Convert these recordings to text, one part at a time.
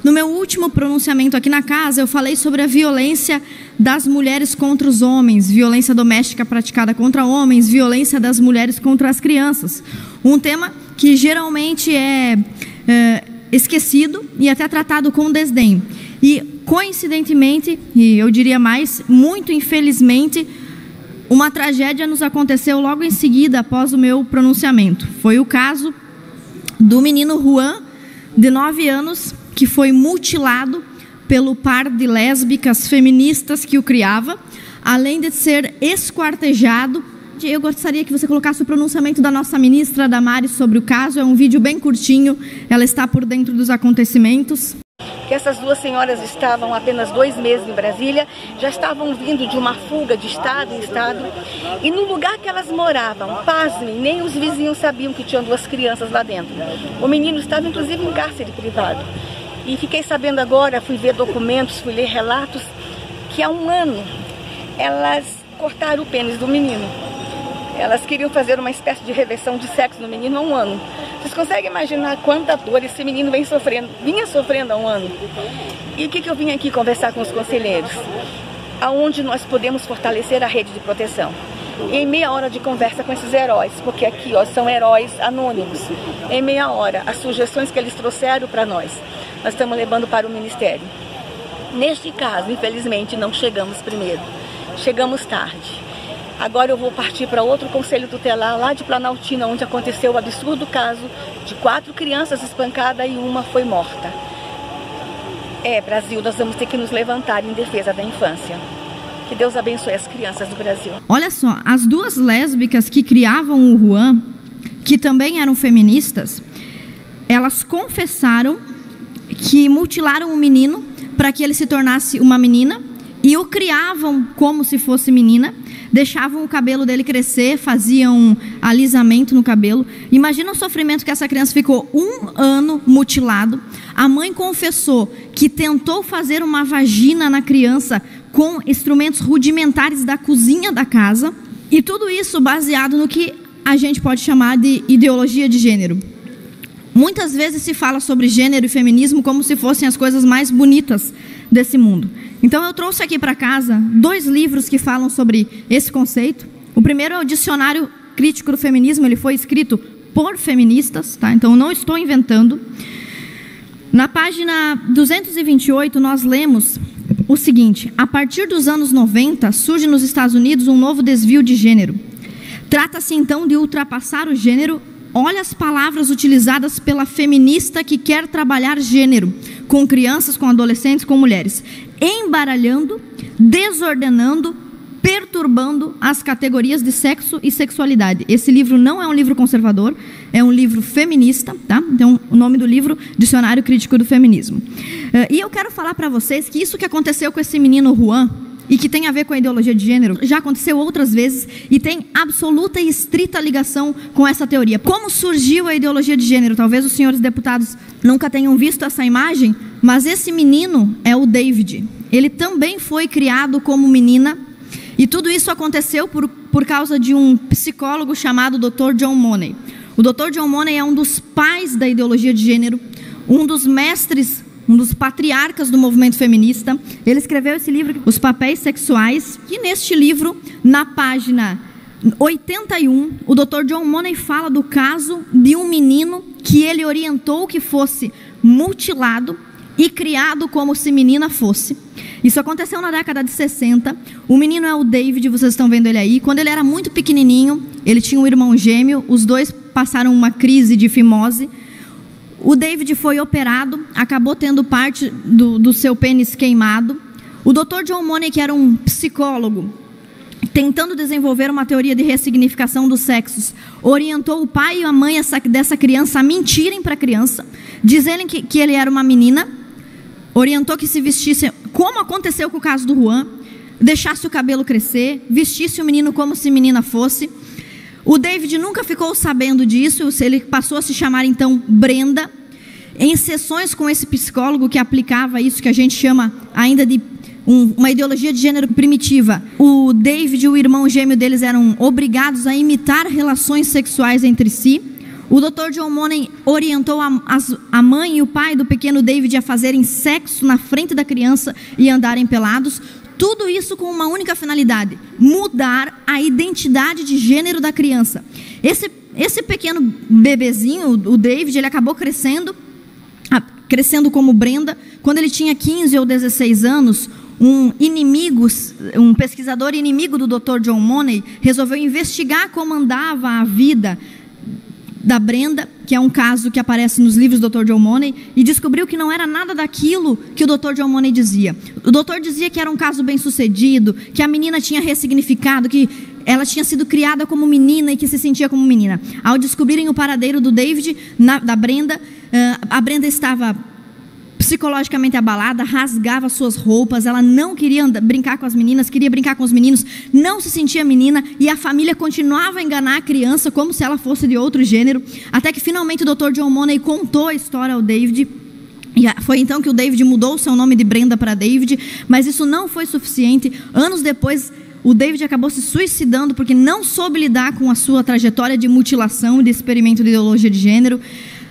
No meu último pronunciamento aqui na casa, eu falei sobre a violência das mulheres contra os homens, violência doméstica praticada contra homens, violência das mulheres contra as crianças. Um tema que geralmente é esquecido e até tratado com desdém. E, coincidentemente, e eu diria mais, muito infelizmente, uma tragédia nos aconteceu logo em seguida, após o meu pronunciamento. Foi o caso do menino Juan, de 9 anos, que foi mutilado pelo par de lésbicas feministas que o criava, além de ser esquartejado. Eu gostaria que você colocasse o pronunciamento da nossa ministra Damares sobre o caso. É um vídeo bem curtinho, ela está por dentro dos acontecimentos. Que essas duas senhoras estavam há apenas 2 meses em Brasília, já estavam vindo de uma fuga de estado em estado, e no lugar que elas moravam, pasmem, nem os vizinhos sabiam que tinham 2 crianças lá dentro. O menino estava inclusive em cárcere privado. E fiquei sabendo agora, fui ver documentos, fui ler relatos, que há 1 ano elas cortaram o pênis do menino. Elas queriam fazer uma espécie de reversão de sexo no menino há 1 ano. Vocês conseguem imaginar quanta dor esse menino vinha sofrendo há 1 ano? E o que eu vim aqui conversar com os conselheiros? Aonde nós podemos fortalecer a rede de proteção? E em meia hora de conversa com esses heróis, porque aqui são heróis anônimos. Em meia hora, as sugestões que eles trouxeram para nós estamos levando para o Ministério. Neste caso, infelizmente, não chegamos primeiro. Chegamos tarde. Agora eu vou partir para outro conselho tutelar, lá de Planaltina, onde aconteceu o absurdo caso de 4 crianças espancadas e uma foi morta. Brasil, nós vamos ter que nos levantar em defesa da infância. Que Deus abençoe as crianças do Brasil. Olha só, as 2 lésbicas que criavam o Juan, que também eram feministas, elas confessaram que mutilaram o menino para que ele se tornasse uma menina e o criavam como se fosse menina, deixavam o cabelo dele crescer, faziam alisamento no cabelo. Imagina o sofrimento que essa criança ficou 1 ano mutilado. A mãe confessou que tentou fazer uma vagina na criança com instrumentos rudimentares da cozinha da casa, e tudo isso baseado no que a gente pode chamar de ideologia de gênero. Muitas vezes se fala sobre gênero e feminismo como se fossem as coisas mais bonitas desse mundo. Então eu trouxe aqui para casa 2 livros que falam sobre esse conceito. O primeiro é o Dicionário Crítico do Feminismo, ele foi escrito por feministas, tá? Então eu não estou inventando. Na página 228 nós lemos o seguinte: a partir dos anos 90 surge nos Estados Unidos um novo desvio de gênero. Trata-se então de ultrapassar o gênero. Olha as palavras utilizadas pela feminista que quer trabalhar gênero, com crianças, com adolescentes, com mulheres. Embaralhando, desordenando, perturbando as categorias de sexo e sexualidade. Esse livro não é um livro conservador, é um livro feminista, tá? Então, o nome do livro, Dicionário Crítico do Feminismo. E eu quero falar para vocês que isso que aconteceu com esse menino Juan, e que tem a ver com a ideologia de gênero, já aconteceu outras vezes e tem absoluta e estrita ligação com essa teoria. Como surgiu a ideologia de gênero? Talvez os senhores deputados nunca tenham visto essa imagem, mas esse menino é o David. Ele também foi criado como menina, e tudo isso aconteceu por causa de um psicólogo chamado Dr. John Money. O Dr. John Money é um dos pais da ideologia de gênero, um dos mestres, um dos patriarcas do movimento feminista. Ele escreveu esse livro, Os Papéis Sexuais, e neste livro, na página 81, o Dr. John Money fala do caso de um menino que ele orientou que fosse mutilado e criado como se menina fosse. Isso aconteceu na década de 60. O menino é o David, vocês estão vendo ele aí. Quando ele era muito pequenininho, ele tinha um irmão gêmeo, os dois passaram uma crise de fimose. O David foi operado, acabou tendo parte do seu pênis queimado. O Dr. John Money, que era um psicólogo, tentando desenvolver uma teoria de ressignificação dos sexos, orientou o pai e a mãe dessa criança a mentirem para a criança, dizerem que ele era uma menina, orientou que se vestisse, como aconteceu com o caso do Juan, deixasse o cabelo crescer, vestisse o menino como se menina fosse. O David nunca ficou sabendo disso, ele passou a se chamar então Brenda. Em sessões com esse psicólogo que aplicava isso que a gente chama ainda de uma ideologia de gênero primitiva, o David e o irmão gêmeo deles eram obrigados a imitar relações sexuais entre si. O Dr. John Money orientou a mãe e o pai do pequeno David a fazerem sexo na frente da criança e andarem pelados. Tudo isso com uma única finalidade: mudar a identidade de gênero da criança. Esse pequeno bebezinho, o David, ele acabou crescendo como Brenda. Quando ele tinha 15 ou 16 anos, um pesquisador inimigo do Dr. John Money resolveu investigar como andava a vida da Brenda, que é um caso que aparece nos livros do Dr. John Money, e descobriu que não era nada daquilo que o Dr. John Money dizia. O doutor dizia que era um caso bem sucedido, que a menina tinha ressignificado, que ela tinha sido criada como menina e que se sentia como menina. Ao descobrirem o paradeiro do David, da Brenda, a Brenda estava psicologicamente abalada, rasgava suas roupas, ela não queria brincar com as meninas, queria brincar com os meninos, não se sentia menina, e a família continuava a enganar a criança como se ela fosse de outro gênero, até que finalmente o Dr. John Money contou a história ao David. E foi então que o David mudou o seu nome de Brenda para David, mas isso não foi suficiente. Anos depois, o David acabou se suicidando porque não soube lidar com a sua trajetória de mutilação e de experimento de ideologia de gênero.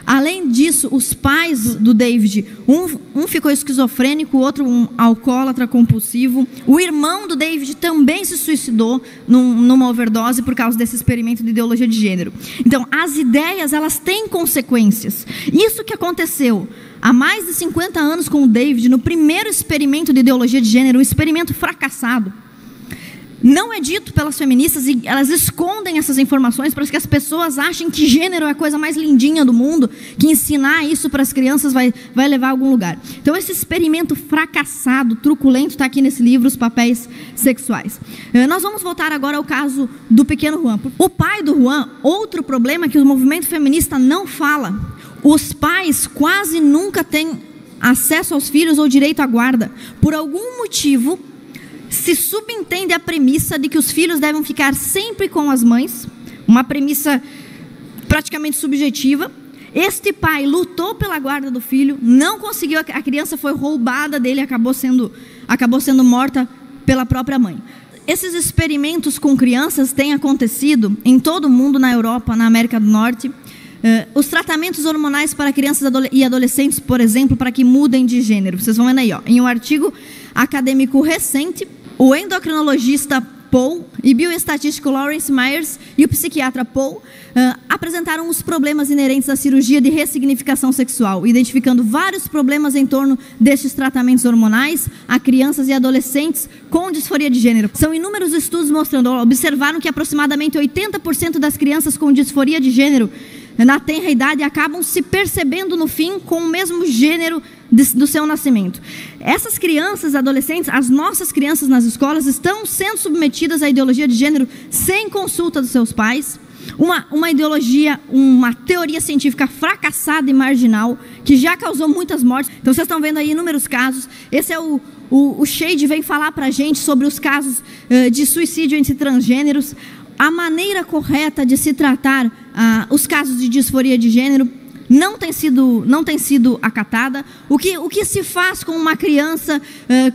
Além disso, os pais do David, um ficou esquizofrênico, o outro um alcoólatra compulsivo. O irmão do David também se suicidou numa overdose por causa desse experimento de ideologia de gênero. Então, as ideias, elas têm consequências. Isso que aconteceu há mais de 50 anos com o David, no primeiro experimento de ideologia de gênero, um experimento fracassado. Não é dito pelas feministas, e elas escondem essas informações para que as pessoas achem que gênero é a coisa mais lindinha do mundo, que ensinar isso para as crianças vai levar a algum lugar. Então esse experimento fracassado, truculento, está aqui nesse livro, Os Papéis Sexuais. Nós vamos voltar agora ao caso do pequeno Juan. O pai do Juan, outro problema que o movimento feminista não fala: os pais quase nunca têm acesso aos filhos ou direito à guarda. Por algum motivo, se subentende a premissa de que os filhos devem ficar sempre com as mães, uma premissa praticamente subjetiva. Este pai lutou pela guarda do filho, não conseguiu, a criança foi roubada dele, acabou sendo morta pela própria mãe. Esses experimentos com crianças têm acontecido em todo o mundo, na Europa, na América do Norte. Os tratamentos hormonais para crianças e adolescentes, por exemplo, para que mudem de gênero. Vocês vão vendo aí, em um artigo acadêmico recente, o endocrinologista Paul e bioestatístico Lawrence Myers e o psiquiatra Paul apresentaram os problemas inerentes à cirurgia de ressignificação sexual, identificando vários problemas em torno destes tratamentos hormonais a crianças e adolescentes com disforia de gênero. São inúmeros estudos observaram que aproximadamente 80% das crianças com disforia de gênero na tenra idade acabam se percebendo no fim com o mesmo gênero do seu nascimento. Essas crianças, adolescentes, as nossas crianças nas escolas estão sendo submetidas à ideologia de gênero sem consulta dos seus pais. Uma ideologia, uma teoria científica fracassada e marginal que já causou muitas mortes. Então vocês estão vendo aí inúmeros casos. Esse é o Shade vem falar para a gente sobre os casos de suicídio entre transgêneros. A maneira correta de se tratar os casos de disforia de gênero não tem sido acatada. O que se faz com uma criança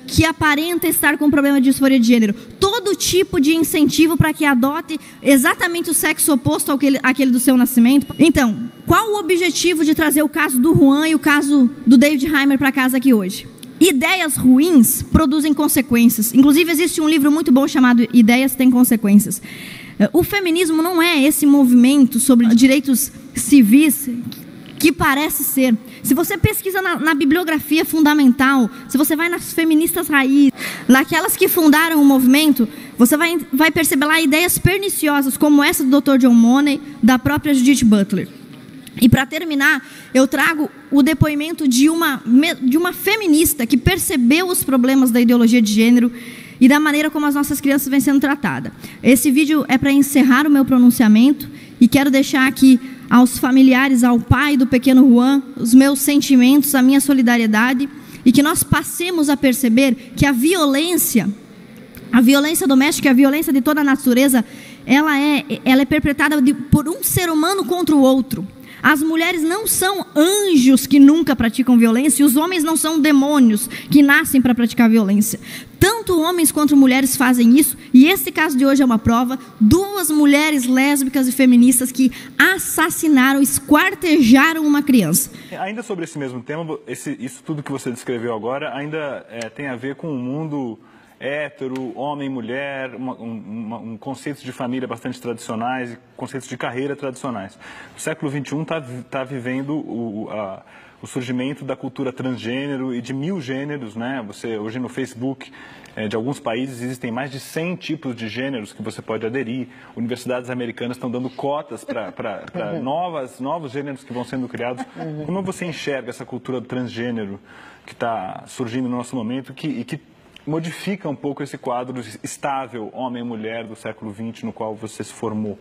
que aparenta estar com problema de disforia de gênero? Todo tipo de incentivo para que adote exatamente o sexo oposto àquele do seu nascimento. Então, qual o objetivo de trazer o caso do Juan e o caso do David Heimer para casa aqui hoje? Ideias ruins produzem consequências. Inclusive, existe um livro muito bom chamado Ideias Têm Consequências. O feminismo não é esse movimento sobre direitos civis que parece ser. Se você pesquisa na bibliografia fundamental, se você vai nas feministas raiz, naquelas que fundaram o movimento, você vai perceber lá ideias perniciosas, como essa do Dr. John Money, da própria Judith Butler. E para terminar, eu trago o depoimento de uma feminista que percebeu os problemas da ideologia de gênero e da maneira como as nossas crianças vêm sendo tratadas. Esse vídeo é para encerrar o meu pronunciamento e quero deixar aqui aos familiares, ao pai do pequeno Juan, os meus sentimentos, a minha solidariedade, e que nós passemos a perceber que a violência doméstica, a violência de toda a natureza, ela é perpetrada por um ser humano contra o outro. As mulheres não são anjos que nunca praticam violência, e os homens não são demônios que nascem para praticar violência. Tanto homens quanto mulheres fazem isso, e E esse caso de hoje é uma prova. 2 mulheres lésbicas e feministas que assassinaram, esquartejaram uma criança. Ainda sobre esse mesmo tema, isso tudo que você descreveu agora ainda tem a ver com o mundo hétero, homem, mulher, um conceitos de família bastante tradicionais e conceitos de carreira tradicionais. O século XXI está vivendo o surgimento da cultura transgênero e de 1000 gêneros, né? Hoje no Facebook de alguns países existem mais de 100 tipos de gêneros que você pode aderir. Universidades americanas estão dando cotas para novos gêneros que vão sendo criados. Como você enxerga essa cultura do transgênero que está surgindo no nosso momento e que modifica um pouco esse quadro estável homem e mulher do século XX no qual você se formou?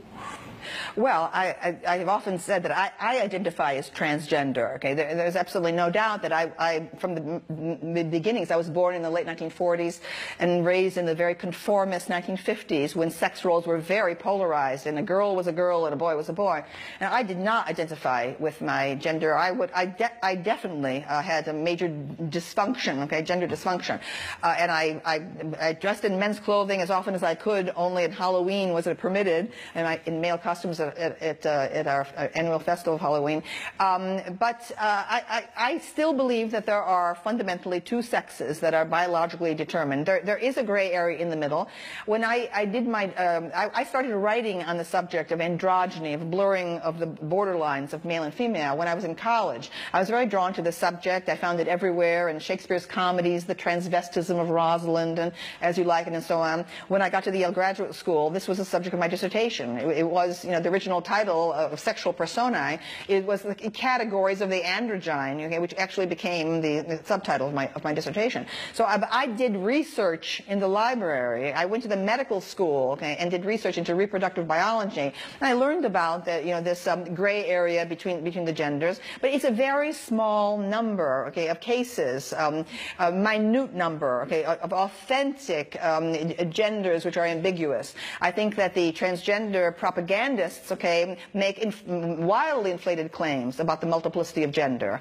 Well, I've often said that I identify as transgender. Okay, there's absolutely no doubt that I from the beginnings, I was born in the late 1940s and raised in the very conformist 1950s when sex roles were very polarized and a girl was a girl and a boy was a boy. And I did not identify with my gender. I definitely had a major dysfunction. Okay, gender dysfunction, and I dressed in men's clothing as often as I could. Only at Halloween was it permitted, and in male costumes at our annual festival of Halloween. But I still believe that there are fundamentally 2 sexes that are biologically determined. There is a gray area in the middle. When I did I started writing on the subject of androgyny, of blurring of the borderlines of male and female when I was in college. I was very drawn to the subject. I found it everywhere in Shakespeare's comedies, the transvestism of Rosalind and As You Like It and so on. When I got to the Yale Graduate School, this was the subject of my dissertation. It was, the original title of Sexual Personae. It was the categories of the androgyne, okay, which actually became the subtitle of my dissertation. So I did research in the library. I went to the medical school, okay, and did research into reproductive biology. And I learned about this gray area between the genders. But it's a very small number, okay, of cases, a minute number, okay, of authentic genders which are ambiguous. I think that the transgender propagandists, okay, make wildly inflated claims about the multiplicity of gender.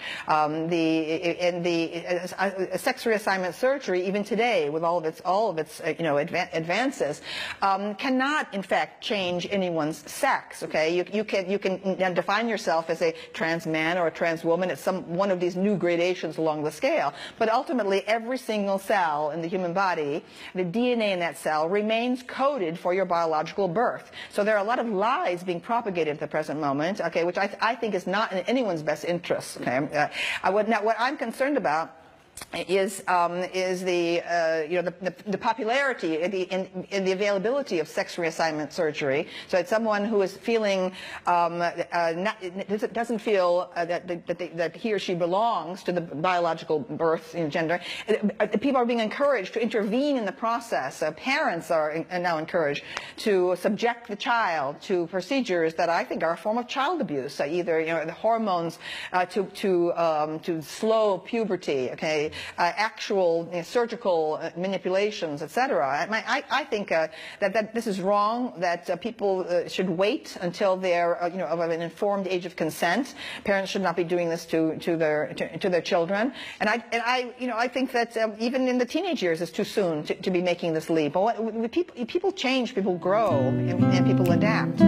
Sex reassignment surgery, even today, with all of its advances, cannot in fact change anyone's sex. Okay, you can define yourself as a trans man or a trans woman at one of these new gradations along the scale, but ultimately every single cell in the human body, the DNA in that cell remains coded for your biological birth. So there are a lot of lies being propagated at the present moment, okay, which I think is not in anyone's best interest. Okay, what I'm concerned about is the popularity and the availability of sex reassignment surgery. So that someone who is feeling doesn't feel that he or she belongs to the biological birth in gender, people are being encouraged to intervene in the process. Parents are now encouraged to subject the child to procedures that I think are a form of child abuse. Either the hormones to slow puberty. Okay. Actual surgical manipulations, etc. I think that this is wrong. That people should wait until they're of an informed age of consent. Parents should not be doing this to their children. And I think that even in the teenage years, it's too soon to be making this leap. But people change, people grow, and people adapt.